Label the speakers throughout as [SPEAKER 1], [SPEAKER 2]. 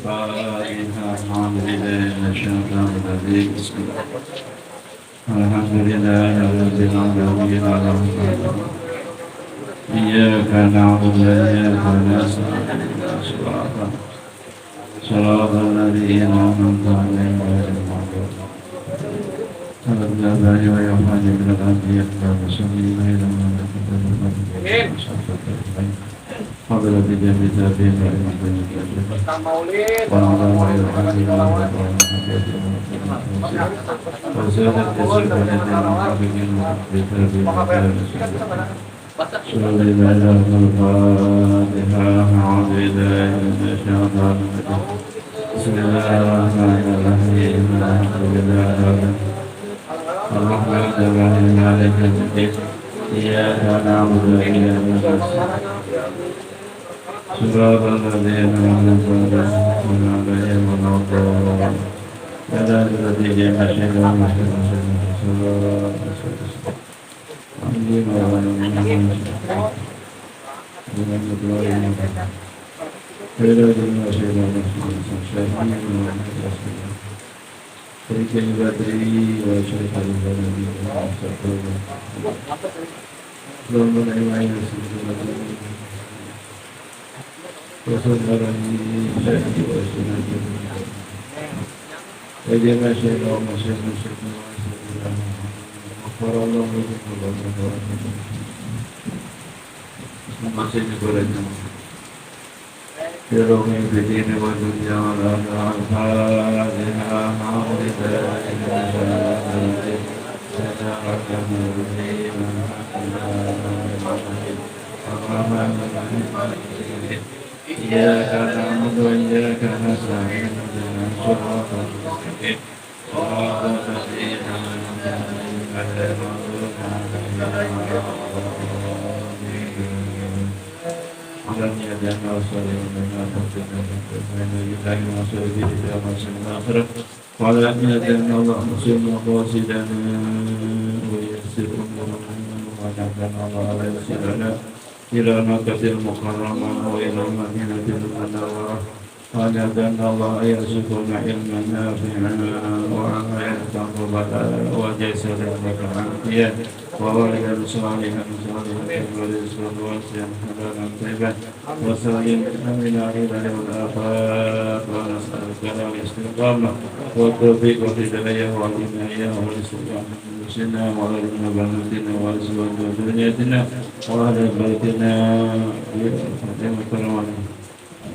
[SPEAKER 1] الفاتحة. أعوذ بالله من الشيطان الرجيم. بسم الله. الحمد لله رب العالمين الرحمن الرحيم. إياك نعبد وإياك نستعين. صراط الذين أنعمت عليهم غير المغضوب عليهم ولا الضالين. من الأنبياء والمرسلين إلى قبل بجانب تابعين والمحدثين وعلى غير الحمد لله وزادت يسرا لنا محبين بتابعين سورة الفاتحة. أعوذ بالله من الشيطان الرجيم. بسم الله الرحمن الرحيم. الحمد لله الرحمن الرحيم مالك يوم الدين. إياك نعبد وإياك نستعين. صراط الذين أنعمت عليهم غير المغضوب عليهم ولا الذين أشركوا يروني بدين والدنيا والآخرة إياك نعبد وإياك نستعين اهدنا الصراط المستقيم صراط الذين أنعمت عليهم غير المغضوب عليهم ولا الضالين. ألم يهدنا وصلنا بما تنفقنا من بالله وصحبه إلى مسلم الآخرة وألم يهدنا الله مسلم قاصدنا ويسر أمورنا ونهدنا الله ويسر لنا إلى مكة المكرمة وإلى المدينة المنورة ونهدنا الله يرزقنا علما نافعا وعملا متقبلا وجسدا متعافيا وولدا صالحا ورزقا واسعا حلالا طيبا وسلمنا من العباد والآفات ونسألك الاستقامة والتوفيق والهداية والعناية والاستقامة بنفسنا وعلى بناتنا وأزواجنا وذرياتنا وأهل بيتنا بفضل كرمنا.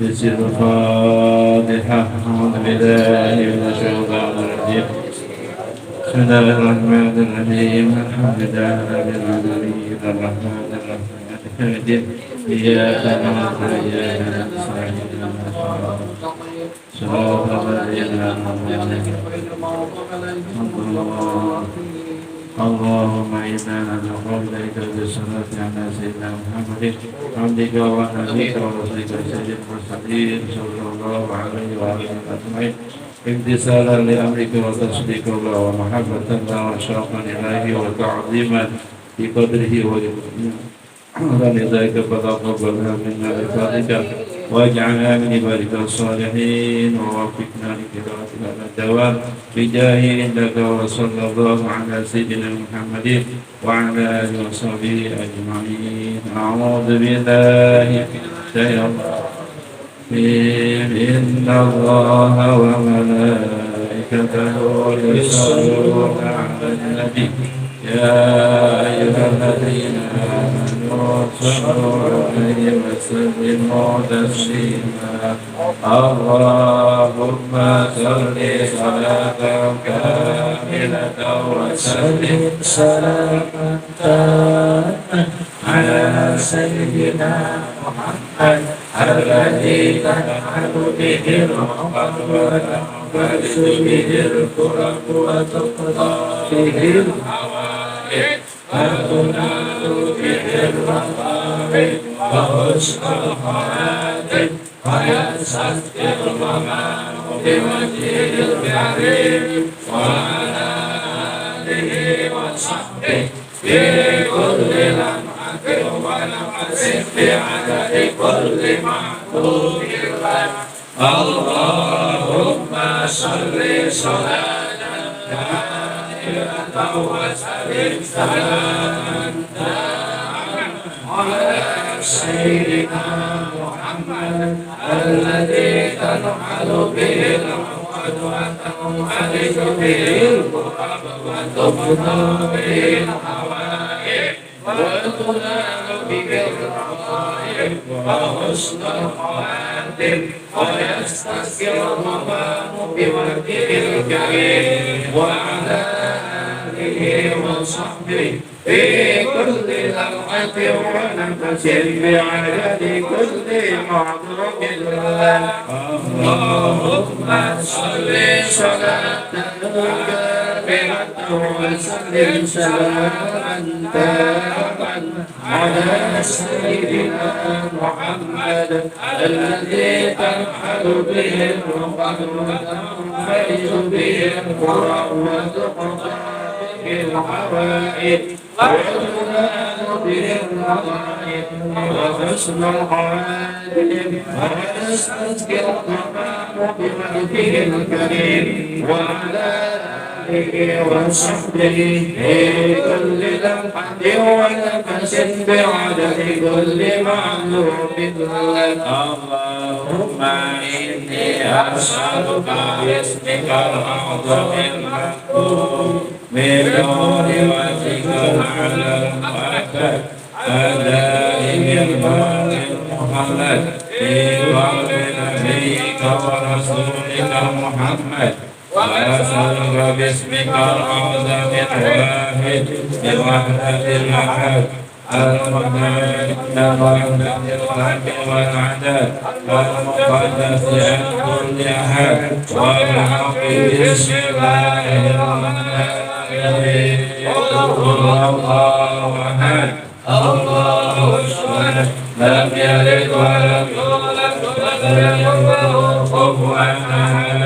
[SPEAKER 1] بسم الفاتحة. أعوذ بالله من الشيطان الرجيم. بسم الله الرحمن الرحيم. الحمد لله رب العالمين الرحمن الرحيم مالك يوم الدين. إياك نعبد وإياك نستعين صراط الذين أنعمت عليهم اللهم إنا ندعو إليك بالصلاة على سيدنا محمد عبدك ونبيك ورسولك سيد المرسلين صلى الله عليه وآله أجمعين امتثالا لأمرك وتصديقا له ومحبة له وشوقا إليه وتعظيما بقدره ويقينا ولذلك فتقبلها منا بفضلك واجعلنا من عبادك الصالحين ووفقنا لقراءة هذا الدوام بجاه عندك وصلى الله على سيدنا محمد وعلى آله وصحبه أجمعين. أعوذ بالله من الشيطان إن الله وملائكته يصلون على النبي يا أيها الذين آمنوا صلوا عليه وسلموا تسليما. اللهم صل صلاة كاملة وسلم سلاما تاما على سيدنا محمد الذي تنحل به العقد وتنفرج به الكرب وتقضى به الحوائج وتنال به الرغائب وحسن الخواتم ويستسقي الغمام بوجهه الكريم وعلى آله وصحبه في كل لمحة ونفس بعدد كل معقول لك Allahumma salli salatan kamilatan wa sallim salam ala sayyidina Muhammad alladhi tanhalu bihi al-amwat wa tanhaliku bihi al-qurab wa tubna bihi al-hawaib wa tunalu bihi al-rawaib wa husnul khawatim wa yastaskir al-maqam biwajhil karim wa ala alihi wa sahbihi في كل لمحة ونفس بعدد كل معذور الله اللهم صل صلاة كاملة وسلم سلاما تاما على سيدنا محمد الذي تنحل به الرقم وتنفرج به القرى وتقطع بالحوائج وتنال به الرغائب وحسن الخواتم ويستذكر الرحمن بوجهه الكريم وعلى آله وصحبه في كل لمحة ونفس بعدد كل معلوم لك اللهم إني أسألك باسمك الأعظم المكتوب من نور وجهك الأعلى المؤكد فدائم الماء محمد في قلب نبيك ورسولك محمد وأسألك باسمك الأعظم الواحد بوحدة الأحد المتعال وحدة الخلق والعدد المقدس عن كل أحد والحق بسم الله الرحمن الرحيم قل الله أحد الله الصمد لم يلد ولم يولد ولم يكن له كفوا أحد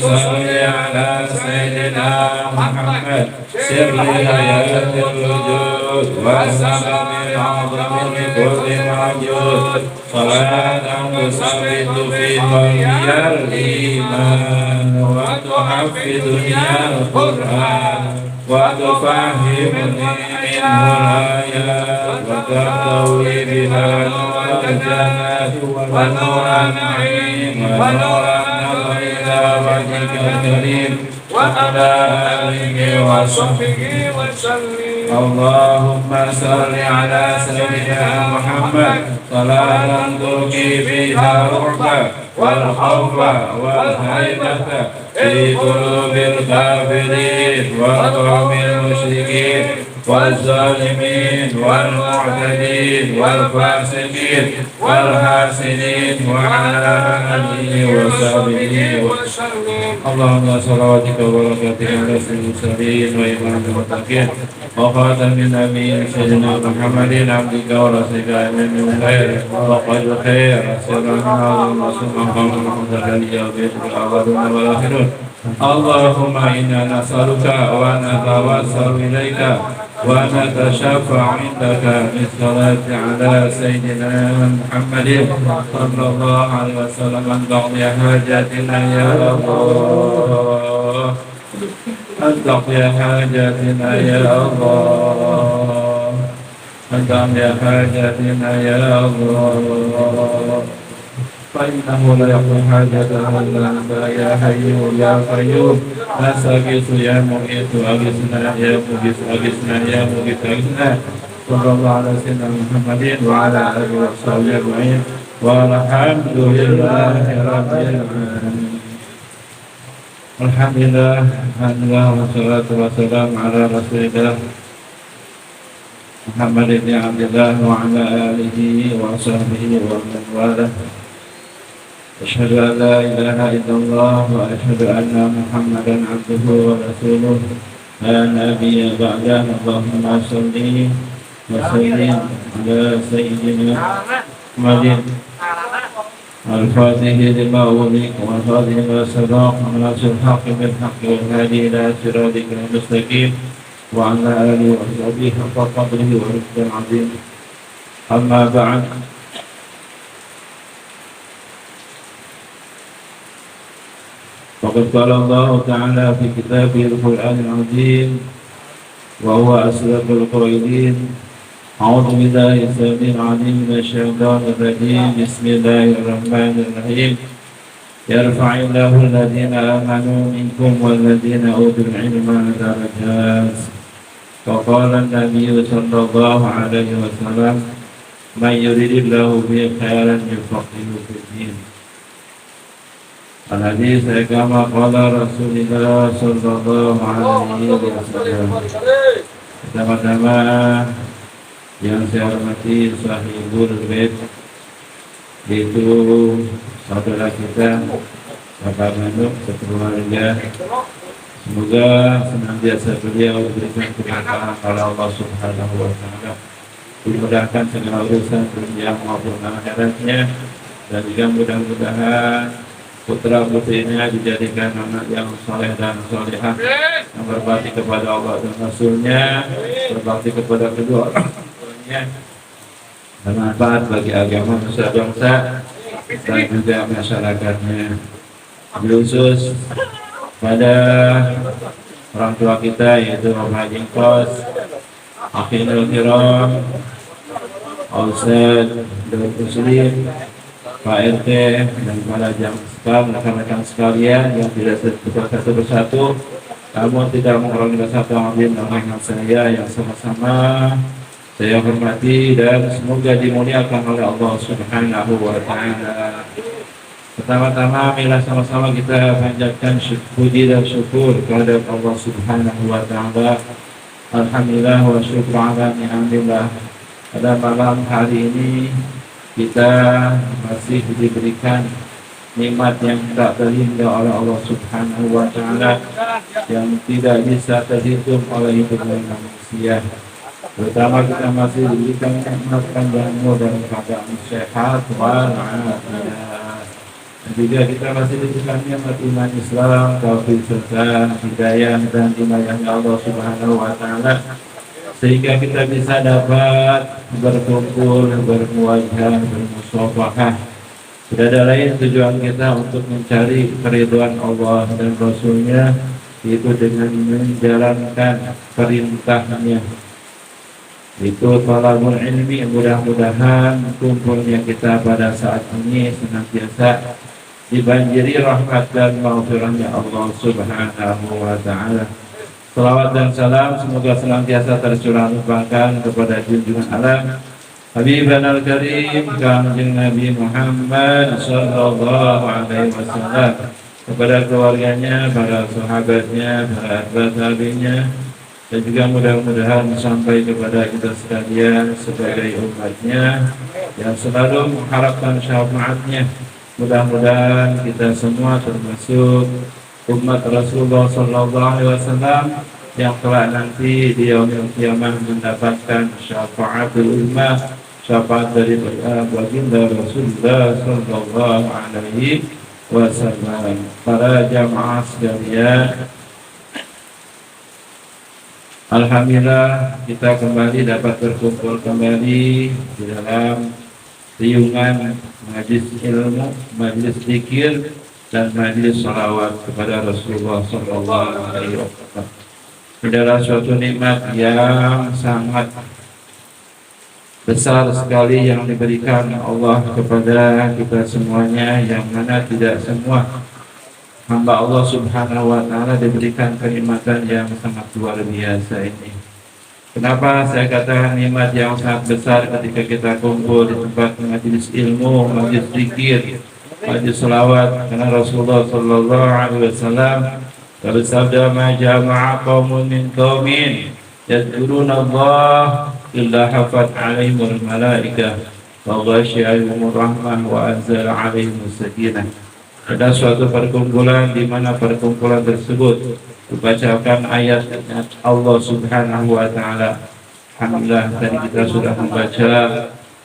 [SPEAKER 1] صل على سيدنا محمد سر حياة الوجود والسبب الأعظم لكل موجود صلاة تثبت في قلبي الإيمان وتحفظني القرآن وتفهمني منه الآيات وتقوي بها نور الجنة ونور النعيم ونور النظر إلى وجهك الكريم وعلى آله وصحبه وسلم اللهم صل على سيدنا محمد صلاة تلقي فيها الرعب والخوف والهيبة في قلوب الكافرين وقوم المشركين والظالمين والمعتدين والفاسقين والحاسدين وعلى آله وصحبه وسلم اللهم صلواتك وبركاتك على سيدنا المرسلين وإمام المتقين وخاتم النبيين سيدنا محمد عبدك ورسولك من الخير وقد الخير سرا عظيما سبحانك اللهم بيدك الأولون والآخرون اللهم إنا نسألك ونتوسل إليك ونتشفع عندك بالصلاة على سيدنا محمد صلى الله عليه وسلم أن تقضي حاجاتنا يا الله أن تقضي حاجاتنا يا الله أن تقضي حاجاتنا يا الله فإنه لا يقضي حاجتنا إلا أنت يا حي يا قيوم نستغيث يا مغيث أغثنا يا مغيث أغثنا يا مغيث أغثنا صلى الله على سيدنا محمد وعلى آله وصحبه أجمعين والحمد لله رب العالمين. الحمد لله والصلاة والسلام على رسول الله محمد بن عبد الله وعلى آله وصحبه ومن والاه. أشهد أن لا إله إلا الله وأشهد أن محمدا عبده ورسوله لا نبي بعده. اللهم صل وسلم على سيدنا محمد الفاتح لما أغلق والخاتم لما سبق وناصر الحق بالحق والهادي إلى صراطك المستقيم وعلى آله وصحبه حق قدره ورزقه العظيم. أما بعد وقد قال الله تعالى في كتابه القرآن العظيم وهو أصدق القائلين أعوذ بالله السميع العليم من الشيطان الرجيم بسم الله الرحمن الرحيم يرفع الله الذين آمنوا منكم والذين أوتوا العلم درجات وقال النبي صلى الله عليه وسلم من يريد الله به خيرا يفقهه في الدين. Al-hadis kama qala Rasulullah sallallahu alaihi wasallam. Pertama-tama yang saya hormati sahibul bait, yaitu saudara kita Bapak Manuk sekeluarga. Semoga senantiasa beliau diberikan keberkahan oleh Allah Subhanahu wa taala, dimudahkan segala urusan dunia maupun akhiratnya, dan juga mudah-mudahan putra putrinya dijadikan anak yang soleh dan solehah, yang berbakti kepada Allah dan Rasulnya, berbakti kepada kedua orang tuanya, bermanfaat bagi agama nusa bangsa dan juga masyarakatnya. Khusus pada orang tua kita, yaitu Bapak Haji Kos, Akhirul Kiram, Ustaz Dr. Muslim, Pak RT, dan para jamaah rekan-rekan sekalian yang tidak satu persatu, namun tidak mengurangi rasa ta'zim dengan saya yang sama-sama saya hormati dan semoga dimuliakan oleh Allah Subhanahu wa taala. Pertama-tama marilah sama-sama kita panjatkan puji dan syukur kepada Allah Subhanahu wa taala. Alhamdulillah wa syukur ala ni'amillah. Pada malam hari ini kita masih diberikan nikmat yang tak terhingga oleh Allah Subhanahu wa taala, yang tidak bisa terhitung oleh hitungan manusia. Terutama kita masih diberikan nikmat panjang umur dan keadaan sehat walafiat. Dan juga kita masih diberikan nikmat iman Islam, taufik serta hidayah dan inayahnya Allah Subhanahu wa taala, sehingga kita bisa dapat berkumpul, bermuajah, bermusafahah. Tidak ada lain tujuan kita untuk mencari keridhaan Allah dan Rasulnya, yaitu dengan menjalankan perintahnya, itu talabul ilmi. Mudah-mudahan kumpulnya kita pada saat ini senantiasa dibanjiri rahmat dan maghfirahnya Allah Subhanahu wa ta'ala. Salawat dan salam semoga senantiasa tercurah limpahkan kepada junjungan alam Habibana al-Karim Kanjeng Nabi Muhammad sallallahu alaihi wasallam, kepada keluarganya, para sahabatnya, para tabi'innya, dan juga mudah-mudahan sampai kepada kita sekalian sebagai umatnya yang selalu mengharapkan syafaatnya. Mudah-mudahan kita semua termasuk umat Rasulullah sallallahu alaihi wasallam yang kelak nanti di yaumil qiyamah mendapatkan syafaatul ummah, syafaat dari baginda Rasulullah sallallahu alaihi wasallam. Para jamaah sekalian, alhamdulillah kita kembali dapat berkumpul kembali di dalam riungan majlis ilmu, majlis zikir, dan majlis salawat kepada Rasulullah sallallahu alaihi wasallam. Adalah suatu nikmat yang sangat besar sekali yang diberikan Allah kepada kita semuanya, yang mana tidak semua hamba Allah Subhanahu wa taala diberikan kenikmatan yang sangat luar biasa ini. Kenapa saya katakan nikmat yang sangat besar ketika kita kumpul di tempat majelis ilmu, majelis zikir, majelis salawat? Karena Rasulullah sallallahu alaihi wasallam bersabda, "Ma jama'a qaumun min qaumin yadhkuruna Allah illa hafat 'alaihimul malaikah wa ghasyiyahumur rahmah wa anzala 'alaihimus sakinah." Ada suatu perkumpulan di mana perkumpulan tersebut dibacakan ayat Allah Subhanahu wa taala. Alhamdulillah tadi kita sudah membaca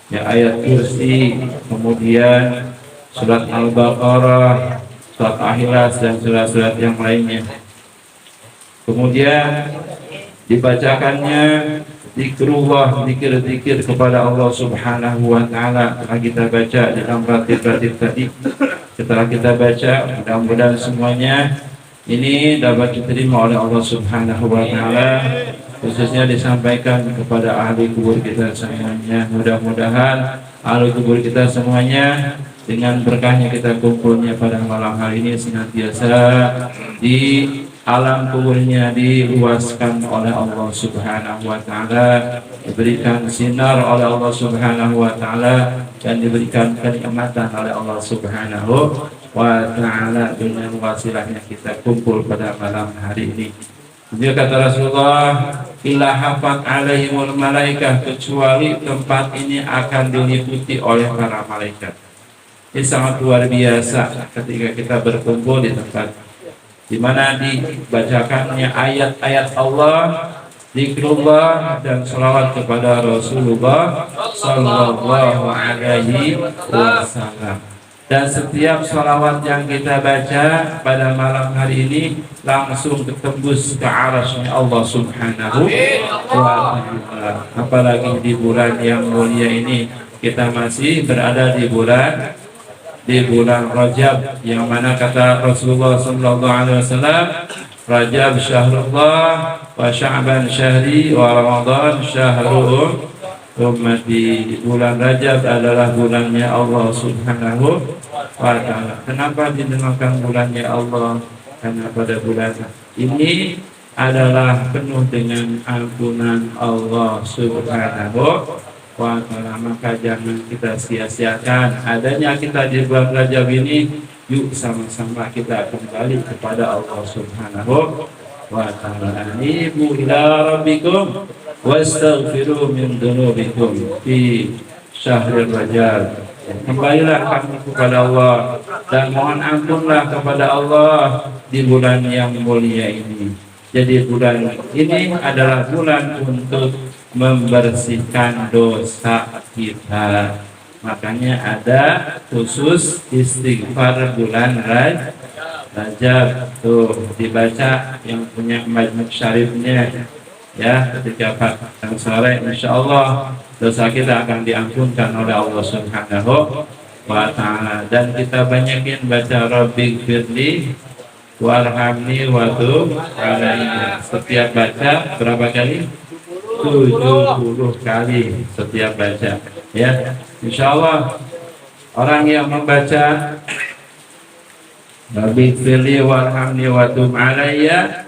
[SPEAKER 1] ya ayat kursi, kemudian surat Al-Baqarah, surat Al-Ikhlas, dan surat-surat yang lainnya. Kemudian dibacakannya zikrullah, zikir-zikir kepada Allah Subhanahu wa taala. Kita baca dalam ratib-ratib tadi setelah kita baca, mudah-mudahan semuanya ini dapat diterima oleh Allah Subhanahu wa taala, khususnya disampaikan kepada ahli kubur kita semuanya. Mudah-mudahan ahli kubur kita semuanya dengan berkahnya kita kumpulnya pada malam hari ini senantiasa di alam kuburnya diluaskan oleh Allah Subhanahu wa taala, diberikan sinar oleh Allah Subhanahu wa taala, dan diberikan kenikmatan oleh Allah Subhanahu wa taala dengan wasilahnya kita kumpul pada malam hari ini. Dia kata Rasulullah, illa hafat alaihimul malaikah, kecuali tempat ini akan diliputi oleh para malaikat. Ini sangat luar biasa ketika kita berkumpul di tempat di mana dibacakannya ayat-ayat Allah, zikrullah, dan salawat kepada Rasulullah sallallahu alaihi wasallam. Dan setiap salawat yang kita baca pada malam hari ini langsung ketembus ke arasnya Allah Subhanahu wa ta'ala. Apalagi di bulan yang mulia ini, kita masih berada di bulan Rajab, yang mana kata Rasulullah sallallahu alaihi wasallam, Rajab syahrullah wa Sya'ban syahri wa Ramadan syahru ummati. Bulan Rajab adalah bulannya Allah Subhanahu wa ta'ala. Kenapa dinamakan bulannya Allah? Karena pada bulan ini adalah penuh dengan ampunan Allah Subhanahu wa ta'ala. Maka jangan kita sia-siakan adanya kita di bulan Rajab ini. Yuk sama-sama kita kembali kepada Allah Subhanahu wa ta'ala. Anibu ila rabbikum wastaghfiru min dunubikum fi syahril Rajab. Kembalilah kamu kepada Allah dan mohon ampunlah kepada Allah di bulan yang mulia ini. Jadi bulan ini adalah bulan untuk membersihkan dosa kita. Makanya ada khusus istighfar bulan Rajab, tuh dibaca yang punya majmuk syarifnya ya, ketika pada sore insyaallah dosa kita akan diampunkan oleh Allah Subhanahu wa ta'ala. Dan kita banyakin baca Rabbighfirli warhamni wa tub alayya. Setiap baca berapa kali? 70 kali setiap baca ya. Insyaallah orang yang membaca Rabbighfirli warhamni wa tub alayya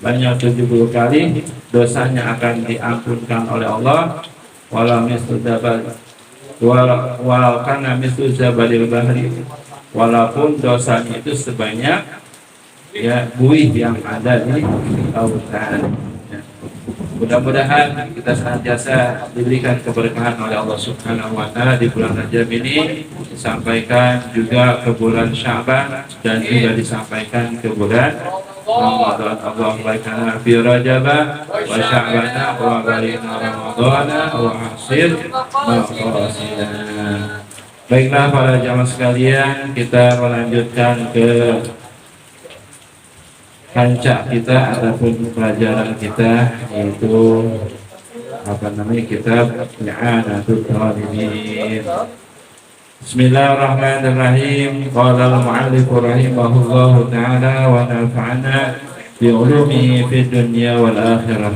[SPEAKER 1] banyak 70 kali, dosanya akan diampunkan oleh Allah. Walau mislu jabal walau kana mislu jabalil bahri, walaupun dosanya itu sebanyak ya buih yang ada di lautan. Mudah-mudahan kita senantiasa diberikan keberkahan oleh Allah Subhanahu wa ta'ala di bulan Rajab ini, disampaikan juga ke bulan Sya'ban dan juga disampaikan ke bulan Ramadan. Allahumma baikana fi Rajaba wa Sya'bana wa balikna Ramadana wa asir maqasidana. Baiklah para jamaah sekalian, kita melanjutkan ke kancah kita ataupun pelajaran kita, yaitu kitab I'anatul Talibin. Bismillahirrahmanirrahim. Qala al-mu'allif rahimahullahu ta'ala wa nafa'ana bi ulumihi fid dunya wal akhirah.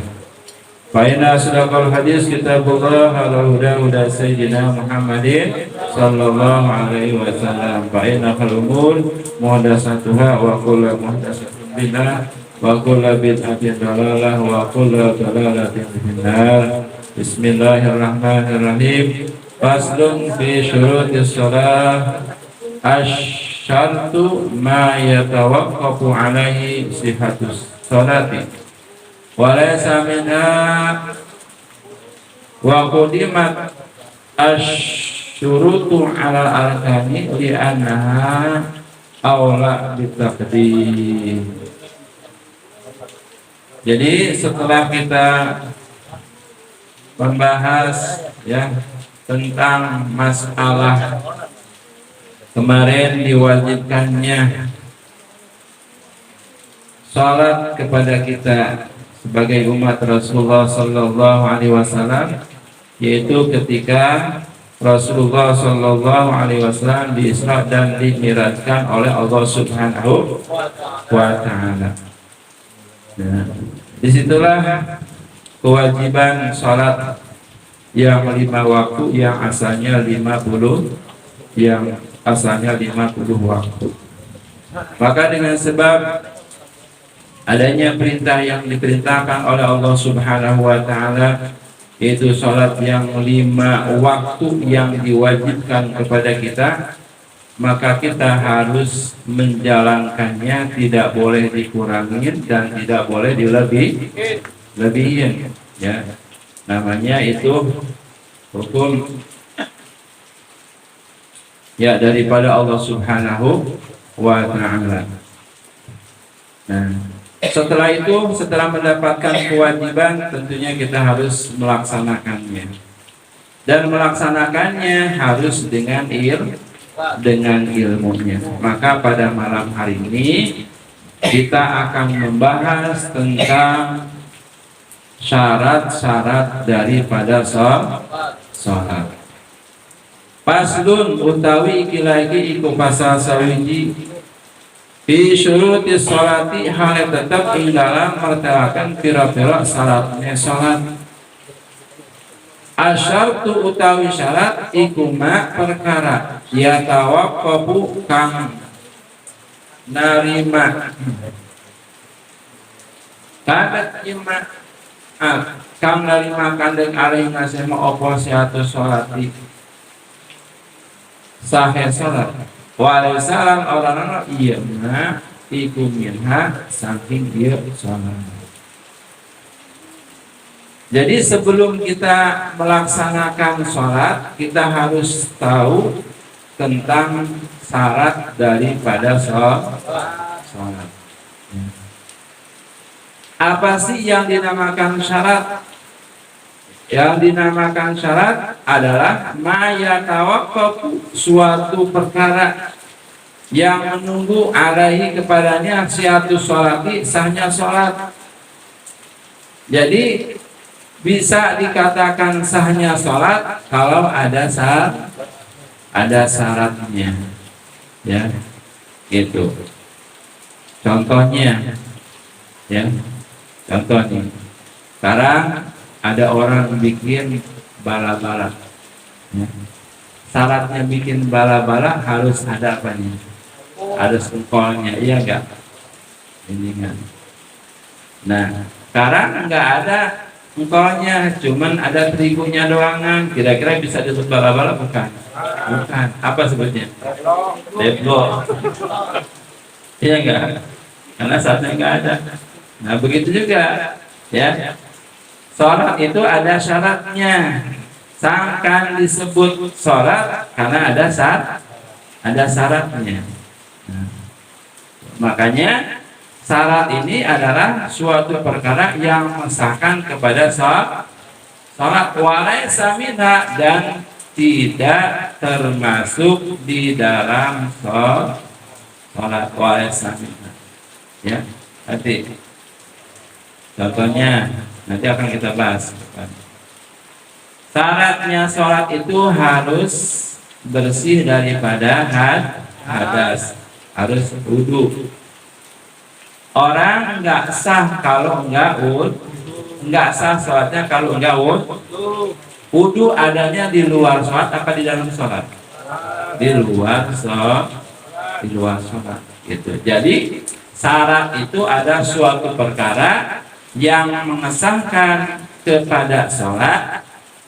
[SPEAKER 1] Fa inna asdaqal hadis kitabullah wa huda sayyidina Muhammadin sallallahu alaihi wasallam. Fa inna khal umur muhdatsatuha wa kullu muhdatsatin bid'ah wa kullu bid'atin dalalah wa kullu dalalatin finnar. Bismillahirrahmanirrahim. Faslun fi syurutis shalah. Asyartu ma yatawaqqafu alaihi sihhatus sholati wa laysa minha wa qudimat asyurutu ala arkani li'annaha awla bitaqdim. Jadi setelah kita membahas ya tentang masalah kemarin diwajibkannya salat kepada kita sebagai umat Rasulullah sallallahu alaihi wasallam, yaitu ketika Rasulullah Shallallahu Alaihi Wasallam diisra dan dimi'rajkan oleh Allah Subhanahu wa Ta'ala. Nah, disitulah kewajiban sholat yang 5 waktu yang asalnya 50 waktu. Maka dengan sebab adanya perintah yang diperintahkan oleh Allah Subhanahu wa Ta'ala, yaitu sholat yang 5 waktu yang diwajibkan kepada kita, maka kita harus menjalankannya, tidak boleh dikurangi dan tidak boleh dilebihin, ya. Namanya itu hukum ya daripada Allah Subhanahu wa Ta'ala. Nah, setelah mendapatkan kewajiban, tentunya kita harus melaksanakannya, dan melaksanakannya harus dengan ilmunya. Maka pada malam hari ini kita akan membahas tentang syarat-syarat daripada sholat. Paslun utawi iki lagi iku pasal sawiji fi syurutis sholati hal tetap ing dalam mertelakan pira-pira syaratnya sholat. Asyartu utawi syarat iku ma perkara ya tawaqqafu kang narima kadat ima kang narima kandeng alih ngasema opo siatu sholati sahih sholat waalaikumsalam orang-orang iya ma iku minha saking dia sholat. Jadi sebelum kita melaksanakan sholat, kita harus tahu tentang syarat daripada sholat. Apa sih yang dinamakan syarat? Yang dinamakan syarat adalah mayatawaqqafu, suatu perkara yang menunggu alaihi kepadanya siatu sholati, sahnya sholat. Jadi bisa dikatakan sahnya sholat kalau ada syaratnya, ya, gitu. Contohnya, ya, contohnya, sekarang ada orang bikin bala-bala, ya. Syaratnya bikin bala-bala harus ada apanya? Ada sengkolnya, iya enggak? Ini kan. Nah, sekarang enggak ada engkolnya, cuman ada terigunya doangan. Kira-kira bisa disebut bala-bala bukan? Bukan. Apa sebutnya? Deblok. Iya enggak? Karena saatnya enggak ada. Nah, begitu juga, ya. Sholat itu ada syaratnya. Sangkan disebut sholat karena ada syaratnya. Nah, makanya syarat ini adalah suatu perkara yang mensahkan kepada sholat walaysa minha, dan tidak termasuk di dalam sholat walaysa minha. Ya, nanti contohnya nanti akan kita bahas. Syaratnya sholat itu harus bersih daripada hadas, harus wudu. Orang enggak sah kalau enggak sah sholatnya kalau enggak wudu. Wudu adanya di luar sholat apa di dalam sholat? Di luar sholat, gitu. Jadi syarat itu ada suatu perkara yang mengesahkan kepada sholat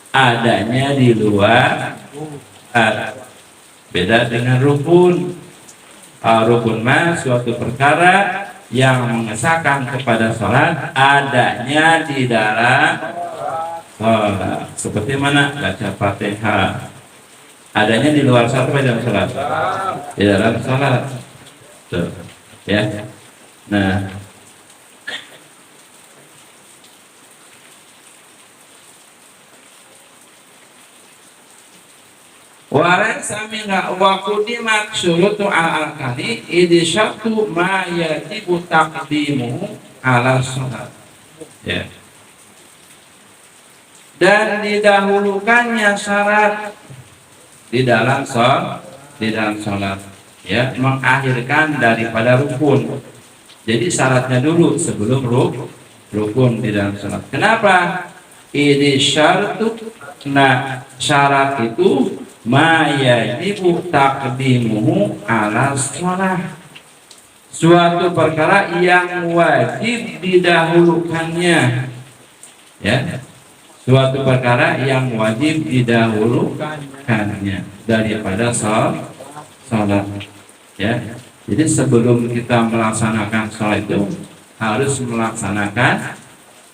[SPEAKER 1] adanya di luar. Beda dengan rukun. Rukun mah suatu perkara yang mengesahkan kepada sholat adanya di dalam sholat. Seperti mana? Baca Fatihah. Adanya di luar sholat atau dalam sholat? Di dalam sholat. Tuh, ya. Nah, walaysa minha wa qudimat syurutu al-arkani idh syartu ma yajibu taqdimuhu ala sholat. Ya. Dan didahulukannya syarat di dalam sholat, ya, mengakhirkan daripada rukun. Jadi syaratnya dulu sebelum rukun di dalam sholat. Kenapa? Ini syartu. Nah, syarat itu ma yajibu taqdimuhu ala sholat. Suatu perkara yang wajib didahulukannya, ya, suatu perkara yang wajib didahulukannya daripada sholat, ya. Jadi sebelum kita melaksanakan sholat itu harus melaksanakan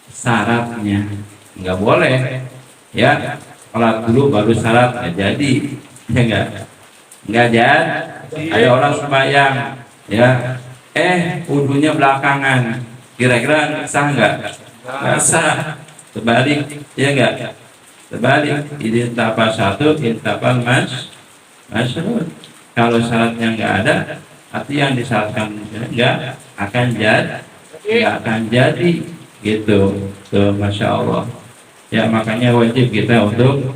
[SPEAKER 1] syaratnya. Nggak boleh, ya, sholat dulu baru syarat, nggak jadi, ya nggak jadi. Ada orang sembahyang, ya, wudunya belakangan, kira-kira sah nggak? Nggak sah. Terbalik, ya nggak? Terbalik. Ini intapa satu, intapa masyhur. Kalau syaratnya nggak ada, arti yang disyaratkan nggak akan jadi, gitu. Tuh, masya Allah. Ya, makanya wajib kita untuk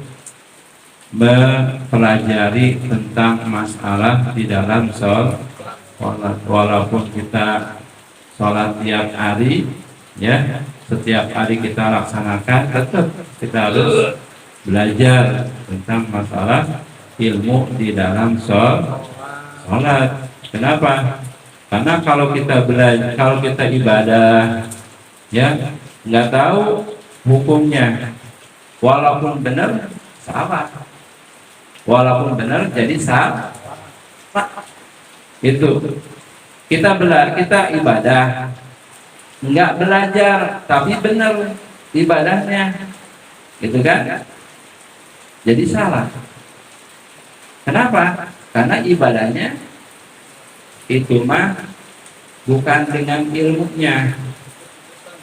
[SPEAKER 1] mempelajari tentang masalah di dalam sholat. Walaupun kita sholat tiap hari, ya, setiap hari kita laksanakan, tetap kita harus belajar tentang masalah ilmu di dalam sholat. Kenapa? Karena kalau kita belajar, kalau kita ibadah, ya, nggak tahu hukumnya, walaupun benar salah, walaupun benar jadi salah. Itu kita ibadah, nggak belajar tapi benar ibadahnya, gitu kan? Jadi salah. Kenapa? Karena ibadahnya itu mah bukan dengan ilmunya.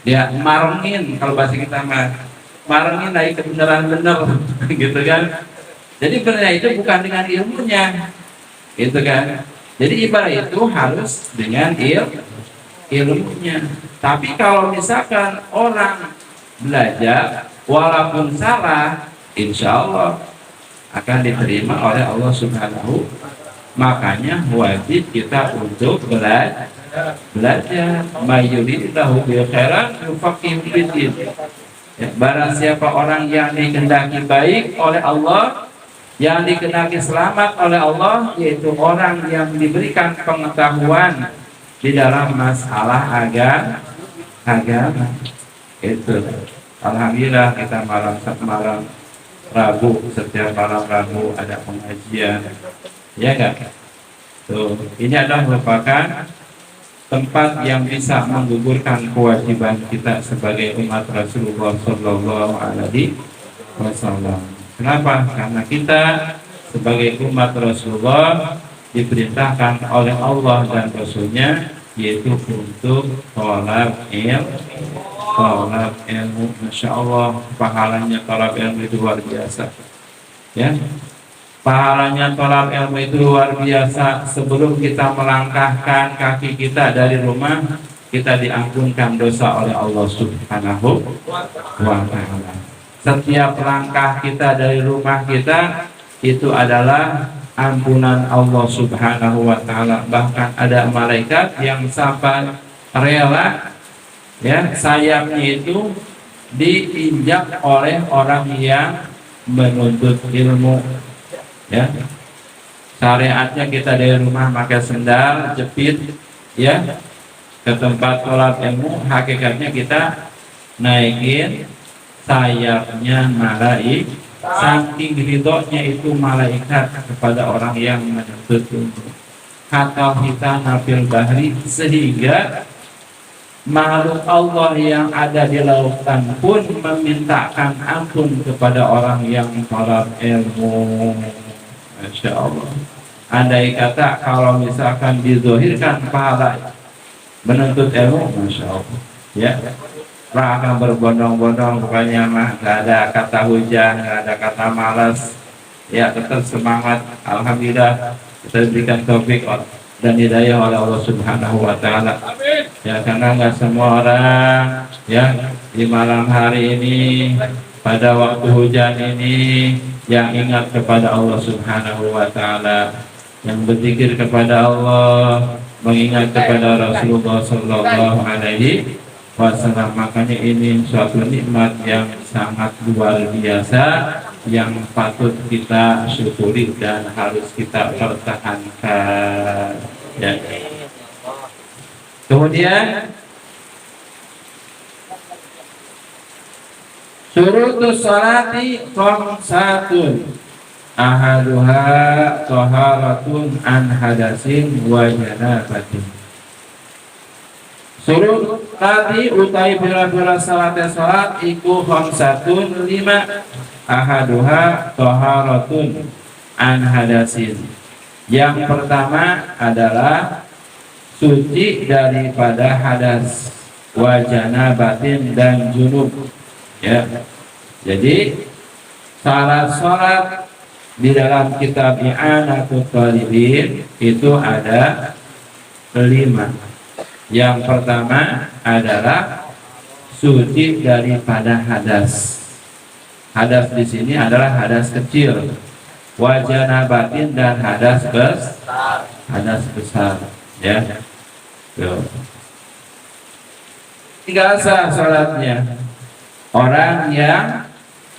[SPEAKER 1] Dia marengin, kalau bahasa kita mah marengin dari kebenaran benar, gitu kan? Jadi benar itu bukan dengan ilmunya, gitu kan? Jadi ibadah itu harus dengan ilmunya. Tapi kalau misalkan orang belajar walaupun salah, insya Allah akan diterima oleh Allah Subhanahu. Makanya wajib kita untuk belajar. Mayuridillahu bil khairan yufaqihu fiddin. Barang siapa orang yang dikehendaki baik oleh Allah, yang dikehendaki selamat oleh Allah, yaitu orang yang diberikan pengetahuan di dalam masalah agama. Itu. Alhamdulillah kita malam Rabu, setiap malam Rabu ada pengajian, ya enggak? Tuh, ini adalah merupakan tempat yang bisa menggugurkan kewajiban kita sebagai umat Rasulullah Shallallahu Alaihi Wasallam. Kenapa? Karena kita sebagai umat Rasulullah diperintahkan oleh Allah dan Rasulnya, yaitu untuk tolak ilmu. Masya Allah, pahalanya tolak ilmu itu luar biasa, ya. Pahalanya tolak ilmu itu luar biasa. Sebelum kita melangkahkan kaki kita dari rumah, kita diampunkan dosa oleh Allah Subhanahu wa Ta'ala. Setiap langkah kita dari rumah kita itu adalah ampunan Allah Subhanahu wa Ta'ala. Bahkan ada malaikat yang sampai rela, ya, sayapnya itu diinjak oleh orang yang menuntut ilmu, ya. Syariatnya kita dari rumah pakai sendal jepit, ya, ke tempat sholat ilmu, hakikatnya kita naikin sayapnya malaikat. Saking ridhonya itu malaikat kepada orang yang menuntut ilmu. Kata kita nafil bahri, sehingga makhluk Allah yang ada di lautan pun memintakan ampun kepada orang yang tolak ilmu. Masya Allah. Andai kata kalau misalkan dizohirkan pahala menuntut ilmu, Masya Allah, ya, akan berbondong-bondong, pokoknya mah nggak ada kata hujan, nggak ada kata malas, ya, tetap semangat. Alhamdulillah kita diberikan taufik dan hidayah oleh Allah Subhanahu wa Ta'ala, ya, karena nggak semua orang, ya, di malam hari ini pada waktu hujan ini yang ingat kepada Allah Subhanahu wa taala, yang berzikir kepada Allah, mengingat kepada Rasulullah sallallahu alaihi wasallam. Makanya ini suatu nikmat yang sangat luar biasa yang patut kita syukuri dan harus kita pertahankan. Ya. Kemudian syurutus salati khamsatun ahaduha taharatun an hadasin wa janabatin. Surut tadi utai bira-bira salat iku khamsatun 5 ahaduha taharatun an hadasin. Yang pertama adalah suci daripada hadas, wa janabatin dan junub. Ya. Jadi syarat-syarat di dalam kitab I'anatul Talibin itu ada 5. Yang pertama adalah suci daripada hadas. Hadas di sini adalah hadas kecil, wa janabatin dan hadas besar. Ya. Tuh. Tinggal sah salatnya orang yang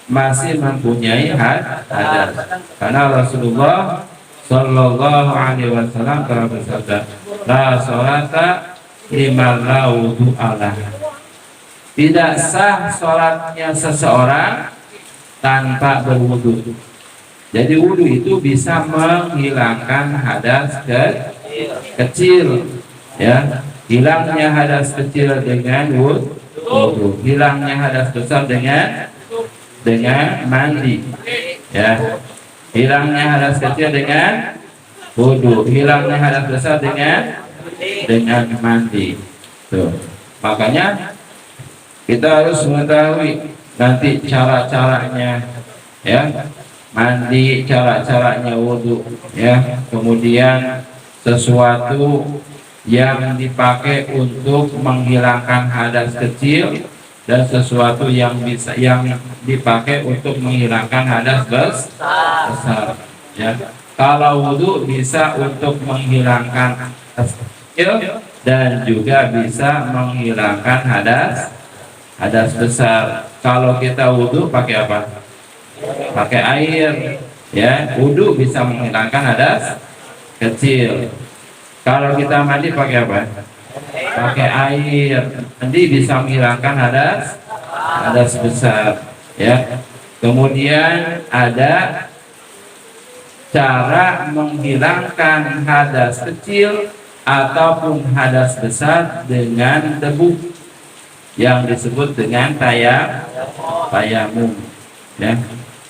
[SPEAKER 1] masih mempunyai hadas, karena Rasulullah sallallahu alaihi wasallam telah bersabda, la sholata liman la wudu'alah. Tidak sah sholatnya seseorang tanpa berwudu. Jadi wudu itu bisa menghilangkan hadas kecil, ya. Hilangnya hadas kecil dengan wudu, hilangnya hadas besar dengan mandi, ya. Hilangnya hadas kecil dengan wudu, hilangnya hadas besar dengan mandi. Tuh. Makanya kita harus mengetahui nanti cara-caranya, ya. Mandi, cara-caranya wudu, ya. Kemudian sesuatu yang dipakai untuk menghilangkan hadas kecil dan sesuatu yang dipakai untuk menghilangkan hadas besar. Ya. Kalau wudu bisa untuk menghilangkan hadas kecil dan juga bisa menghilangkan hadas besar. Kalau kita wudu pakai apa? Pakai air. Ya, wudu bisa menghilangkan hadas kecil. Kalau kita mandi pakai apa? Pakai air. Nanti bisa menghilangkan hadas besar, ya. Kemudian ada cara menghilangkan hadas kecil ataupun hadas besar dengan debu yang disebut dengan tayamum, ya.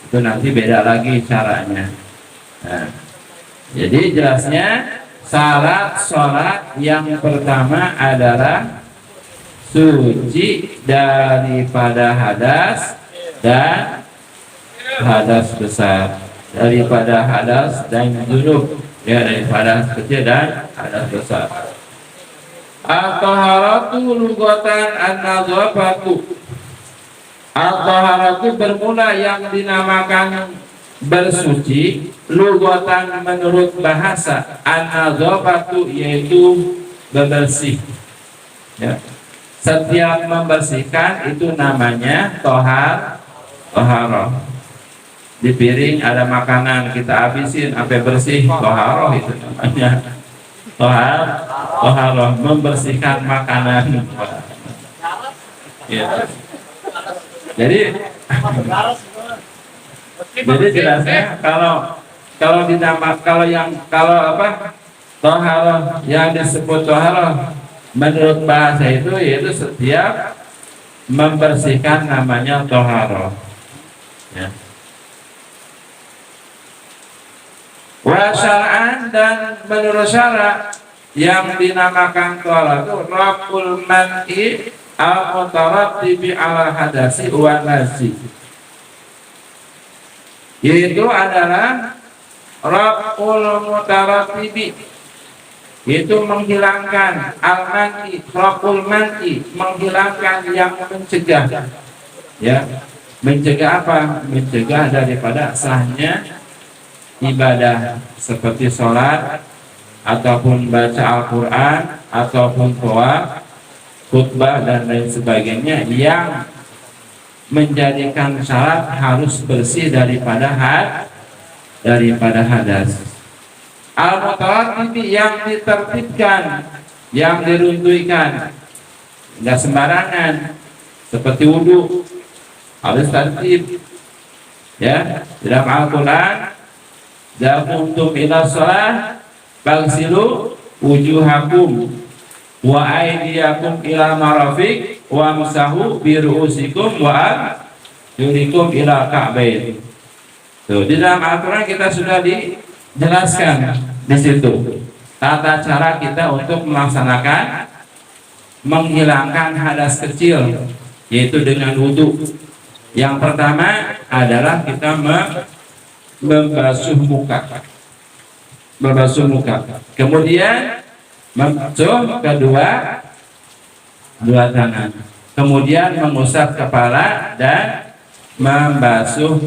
[SPEAKER 1] Itu nanti beda lagi caranya. Nah, jadi jelasnya syarat sholat yang pertama adalah suci daripada hadas dan hadas besar, daripada hadas dan junub, ya, daripada hadas kecil dan hadas besar. At-taharatu lugatan an-nadhafatu. At-taharatu bermula yang dinamakan bersuci, lugatan menurut bahasa, an-nadhafatu yaitu bebersih, ya. Setiap membersihkan itu namanya toharoh. Di piring ada makanan kita habisin sampai bersih, toharoh itu namanya toharoh, membersihkan makanan, ya. Jadi jelasnya kalau toharoh yang disebut toharoh menurut bahasa itu yaitu setiap membersihkan namanya toharoh, ya. Wa syar'an dan menurut syara yang dinamakan toharoh itu raful man'i al-mutarattibi ala hadasi wa nasi, yaitu adalah raful mutarattibi, itu menghilangkan al-man'i, raful man'i menghilangkan yang mencegah, ya. Mencegah apa? Mencegah daripada sahnya ibadah seperti sholat, ataupun baca Al-Quran, ataupun tawaf, khutbah dan lain sebagainya yang menjadikan syarat harus bersih daripada hadas. Al-mutawatir yang ditertibkan, yang diruntuhkan, nggak sembarangan, seperti wudhu harus tertib. Ya, dalam Al-Quran, "Idza qumtum ila shalah faghsilu wujuhakum wa aydiyakum ila marafiq wa amsahu bi ru'usikum wa arjulakum ila ka'bain." Tuh, di dalam Al-Quran kita sudah dijelaskan di situ tata cara kita untuk melaksanakan menghilangkan hadas kecil, yaitu dengan wudhu. Yang pertama adalah kita membasuh muka. Kemudian membasuh dua tangan. Kemudian mengusap kepala dan membasuh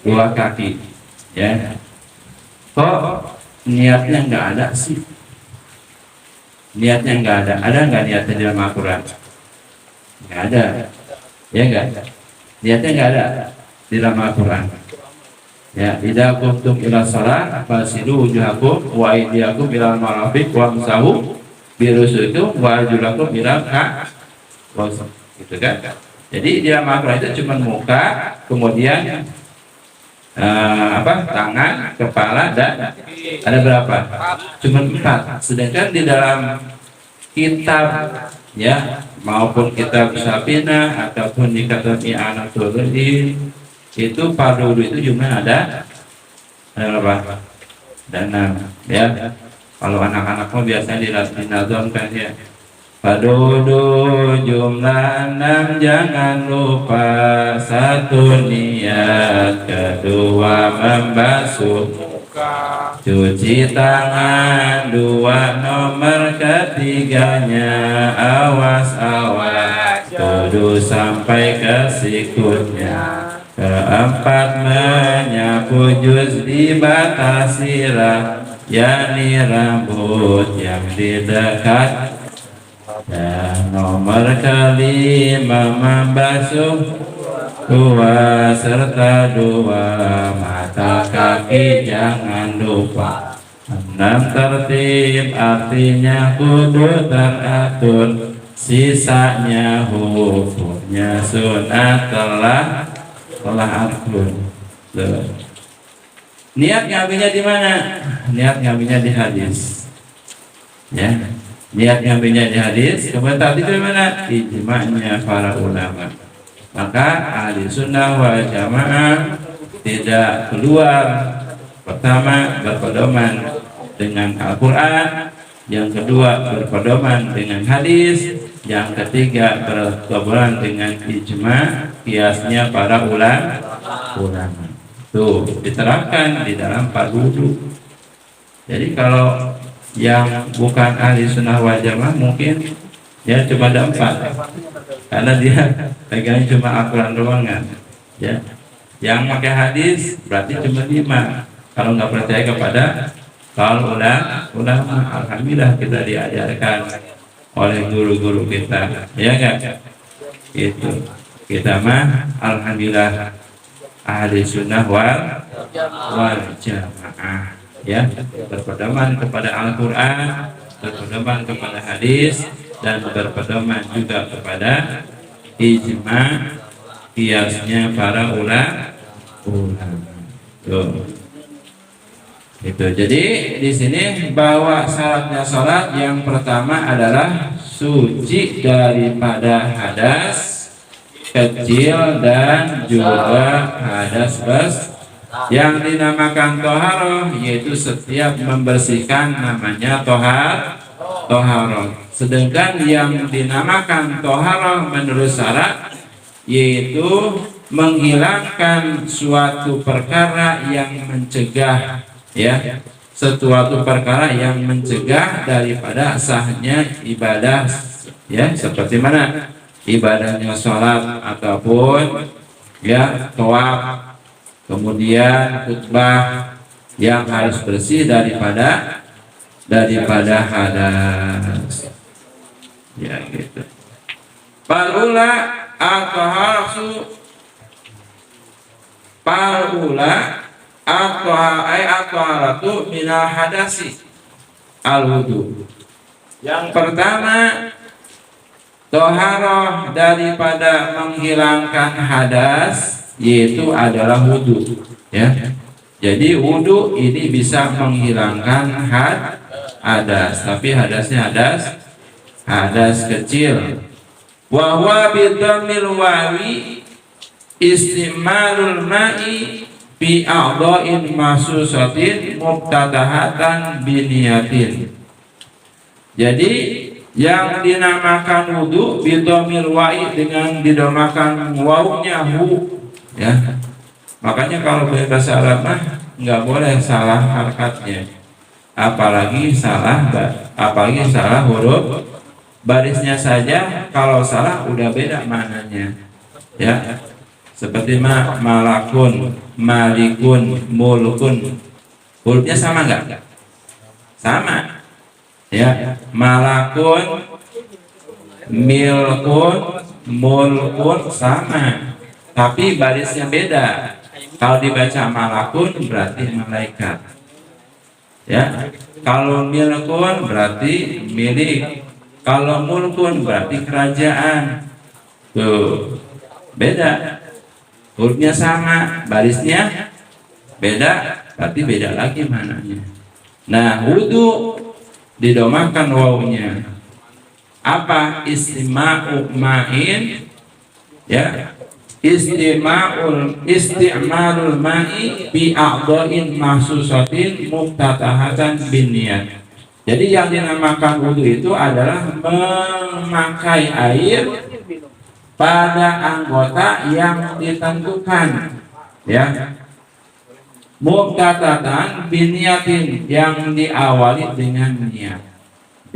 [SPEAKER 1] dua kaki. Ya. Kok niatnya nggak ada sih? Niatnya nggak ada. Ada nggak niatnya di dalam Al-Quran? Nggak ada. Ya nggak? Niatnya nggak ada di dalam Al-Quran. Ya, idza qumtum ila shalah fasilu wujuhakum wa aydiyakum ila marafiq wamsahu bi ru'usikum wa arjulakum ila ka'bayn. Gitu kan? Jadi di dalam Al-Quran itu cuma muka, kemudian tangan, kepala, dan ada berapa? Cuma 4. Sedangkan di dalam kitab, ya, maupun kitab Safina ataupun di kitab I'anatul Ulum, itu fardu wudu itu jumlah ada berapa? Ada 6. Ya. Kalau anak-anak mah biasanya dinazamkan ya. Fardu jumlah 6, jangan lupa. 1 niat, kedua membasuh muka, cuci tangan, 2 nomor ketiganya awas tuduh sampai ke sikutnya. 4 menyapu juz dibatasi yakni rambut yang di dekat. Dan nomor 5 membasuh 2 serta 2 mata kaki, jangan lupa. 6 tertib, artinya kudu teratur. Sisanya hukumnya sunat telah atur. Niat ngambilnya di mana? Niat ngambilnya di hadis. Ya, niat ngambilnya di hadis. Kemudian tadi di mana? Ijma'nya para ulama. Maka ahli sunnah wal jamaah tidak keluar. Pertama, berpedoman dengan Al-Quran. Yang kedua, berpedoman dengan hadis. Yang ketiga, berpedoman dengan ijma' kiasnya para ulama. Tuh, diterapkan di dalam wudu. Jadi kalau yang bukan ahli sunnah wal jamaah mungkin ya cuma ada 4, karena dia pegangnya cuma Al-Quran doang kan. Ya. Yang pakai hadis berarti cuma 5. Kalau nggak percaya kepada kalau ulama, alhamdulillah kita diajarkan oleh guru-guru kita, ya enggak? Itu kita mah alhamdulillah ahli sunnah wal jamaah, ya, berpedoman kepada Al-Quran, berpedoman kepada hadis, dan berpedoman juga kepada ijma' kiasnya para ulama. Itu. Jadi di sini bahwa syaratnya salat yang pertama adalah suci daripada hadas kecil dan juga hadas besar. Yang dinamakan toharoh yaitu setiap membersihkan namanya toharoh. Sedangkan yang dinamakan toharoh menurut syarat yaitu menghilangkan suatu perkara yang mencegah, ya, suatu perkara yang mencegah daripada sahnya ibadah, ya, seperti mana? ibadahnya sholat ataupun ya tawaf, kemudian khutbah yang harus bersih daripada hadas. Ya gitu. Parula at-taharatu minal hadasi al-wudu. Yang pertama, toharoh daripada menghilangkan hadas yaitu adalah wudu. Ya. Jadi wudu ini bisa menghilangkan hadas, tapi hadasnya hadas kecil. Wa huwa bidhammil wawi istimalul ma'i fi a'dha'in mahsusatin mubtadahatan biniyatin. Jadi yang dinamakan wudu bidhammil wa'i dengan didomakan wawunya hu, ya. Makanya kalau bahasa Arab mah nggak boleh salah harkatnya, apalagi salah huruf barisnya saja. Kalau salah udah beda maknanya, ya. Seperti malakun, malikun, mulkun, hurufnya sama nggak? Sama, ya. Malakun, milkun, mulkun sama, tapi barisnya beda. Kalau dibaca malakun berarti malaikat, ya. Kalau milkun berarti milik. Kalau mulkun berarti kerajaan. Tuh, beda. Hurufnya sama, barisnya beda, berarti beda lagi mananya. Nah, wudu didomakan wawunya. Apa? Istima'u ma'in, ya. Isti'malul ma'i bi a'dha'in mahsusatin mubtatahatan binniyat. Jadi yang dinamakan wudu itu adalah memakai air pada anggota yang ditentukan, ya. Mubtatahatan binniyatin, yang diawali dengan niat.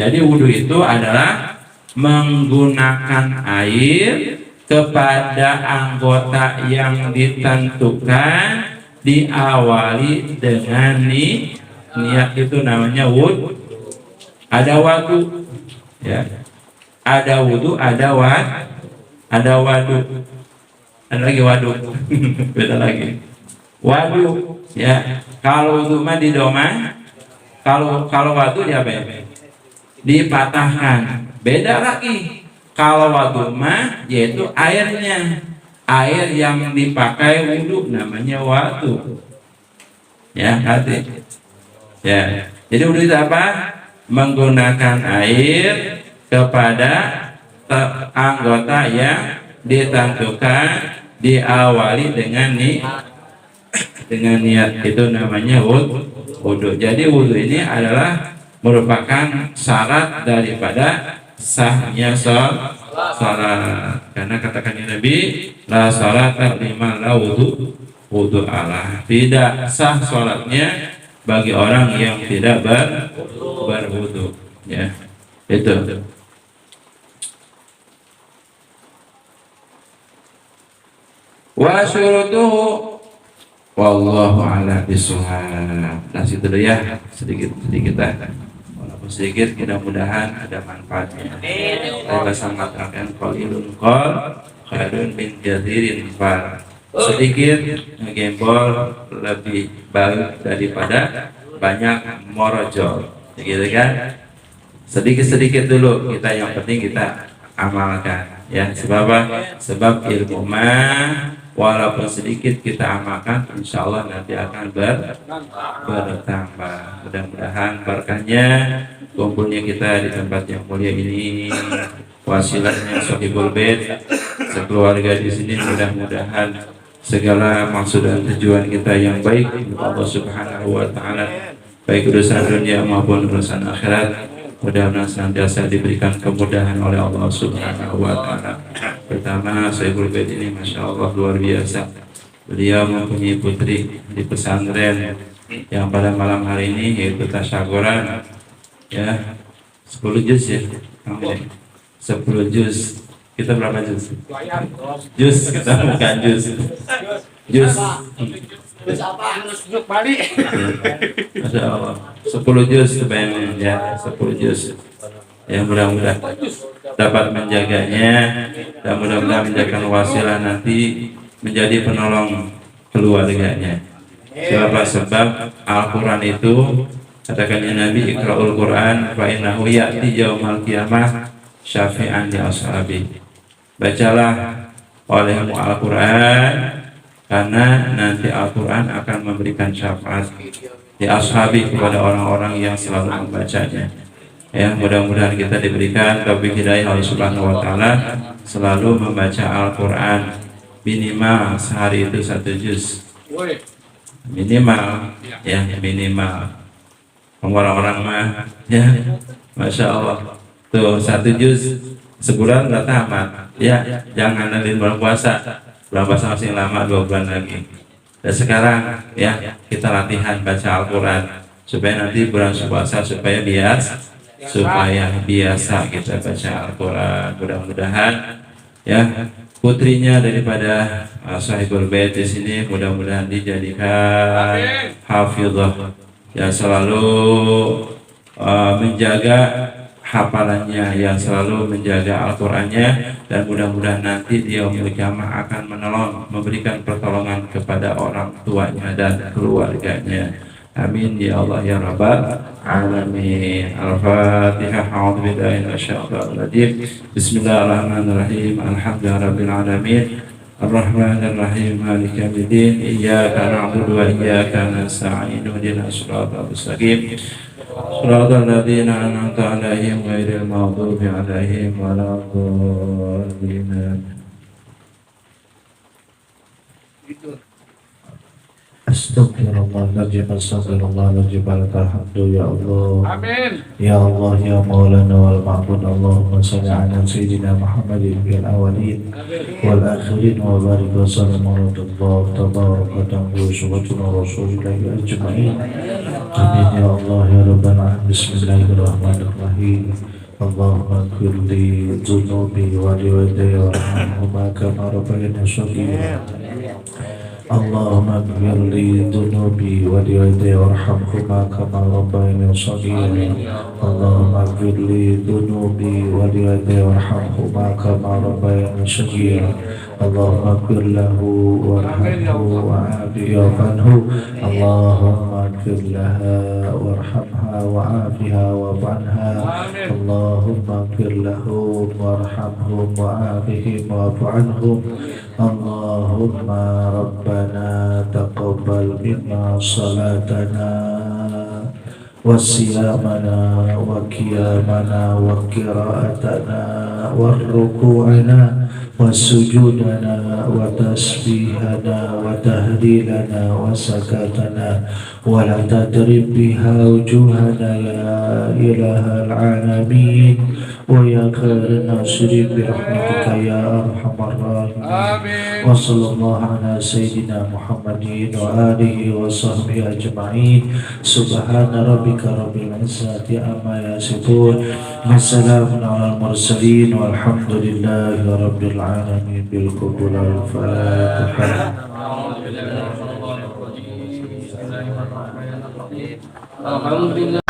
[SPEAKER 1] Jadi wudu itu adalah menggunakan air kepada anggota yang ditentukan, diawali dengan niat. Itu namanya wudu. Ada wudu, ya. Ada wudu, ada wadu. Ada lagi wadu. Beda lagi. Wadu, ya. Kalau wudu mah didoma, kalau wadu ya dipatahkan. Beda lagi. Kalau wadu mah yaitu airnya, air yang dipakai wudu namanya wadu. Ya, hati. Ya. Jadi wudu itu apa? Menggunakan air kepada anggota yang ditentukan, diawali dengan niat. Itu namanya wudu. Jadi wudu ini adalah merupakan syarat daripada sahnya salat. Karena katakan Nabi, la salata liman la wudu Allah. Tidak sah salatnya bagi orang yang tidak berwudu, ya. Itu. Wa syurutuhu wallahu a'lam bishawab. Nah, situ dulu ya, sedikit walaupun sedikit, mudah-mudahan ada manfaatnya. Bahasa mengatakan qalilun qal khairun min kathirin fal. Sedikit ngegembol lebih baik daripada banyak morojol, gitu kan? Sedikit-sedikit dulu kita, yang penting kita amalkan, ya. Sebab ilmu mah walaupun sedikit kita amalkan, insya Allah nanti akan bertambah. Mudah-mudahan berkahnya kumpulnya kita di tempat yang mulia ini, wasilahnya Sohibul Bait, sekeluarga di sini, mudah-mudahan segala maksud dan tujuan kita yang baik untuk Allah Subhanahu wa Ta'ala, baik urusan dunia maupun urusan akhirat, mudah-mudahan senantiasa diberikan kemudahan oleh Allah Subhanahu wa Ta'ala. Pertama, Sohibul Bait ini Masya Allah luar biasa. Beliau mempunyai putri di pesantren yang pada malam hari ini yaitu tasyakuran, ya, 10 juz ya, 10 juz. Kita berapa juz? Juz, kita bukan juz. Juz.
[SPEAKER 2] Terus apa? Terus balik.
[SPEAKER 1] Masya Allah. 10 juz sebenarnya ya, 10 juz. Ya mudah-mudahan dapat menjaganya dan mudah-mudahan menjadikan wasilah nanti menjadi penolong keluarganya. Sebab Al-Quran itu katakannya Nabi Iqra'ul Quran fa innahu ya'ti yaumal qiyamah syafi'an li ashabi. Bacalah olehmu Al-Quran karena nanti Al-Quran akan memberikan syafaat di ashabi kepada orang-orang yang selalu membacanya. Ya, mudah-mudahan kita diberikan taufik hidayah Allah Subhanahu wa taala selalu membaca Al-Quran minimal sehari itu 1 juz. Minimal ya, minimal. Orang-orang mah ya, Masya Allah tuh 1 juz sebulan nggak tamat ya. Jangan nanti bulan puasa masih lama 2 bulan lagi. Dan sekarang ya kita latihan baca Al-Quran supaya nanti bulan puasa supaya biasa kita baca Al-Quran. Mudah-mudahan ya putrinya daripada Sahibul Bait di sini mudah-mudahan dijadikan hafizah yang selalu menjaga hafalannya, yang selalu menjaga Al-Qurannya, dan mudah-mudahan nanti di yaumul qiyamah akan memberikan pertolongan kepada orang tuanya dan keluarganya. Amin ya Allah ya Rabbal Alamin. Al-Fatihah. A'udzubillahi minasyaitonir rajim. Bismillahirrahmanirrahim. Alhamdulillahirabbil alamin. Ar-Rahmanir-Rahim. Maliki yaumiddin. Iyyaka na'budu wa iyyaka nasta'in. Ihdinas siratal mustaqim. Shiratal ladzina an'amta 'alaihim ghairil maghdubi 'alaihim waladdallin. Astagfirullahaladzim, astagfirullahaladzim, alhamdulillah ya Allah. Amin. Ya Allah, ya Maulana wal Ma'bud, Allahumma salli ala Sayyidina Muhammadin fil awalin wal akhirin wa barik wa sallim ala tabarakatan wa subhatuna rasulillahi ajma'in. Amin ya Allah ya Rabbal alamin. Bismillahirrahmanirrahim. Allahumma ighfirli dhunubi wa liwalidayya warhamhuma kama rabbayani shaghira. Allahumma ighfirli dhunubi wa liwalidayya warhamhuma kama rabbayani shaghira. Allahumma ighfirli dhunubi wa liwalidayya warhamhuma kama rabbayani shaghira. Allahumma ighfir lahu warhamhu wa'afihi wa'fu Allahumma ighfir laha warhamha wa'afiha wa'fu anha. Allahumma ighfir lahu warhamhum wa'afihim wa'fu anhum. Allahumma rabbana taqabbal minna salatana wa siyamana wa qiyamana wa qira'atana wa ruku'ana wa sujudana wa tasbihana wa tahlilana wa sakatana wa la tadrib biha wujuhana ya ilahal alamin wa ya khairan nasirin bi rahmatika ya arhamar rahimin. Wa sallallahu ala sayyidina Muhammadin wa alihi wa sahbihi ajma'in. Subhana rabbika rabbil izzati amma yasifun. Wassalamun ala al-mursalin walhamdulillahi rabbil alamin. Bil qabul al-Fatihah. Alhamdulillah.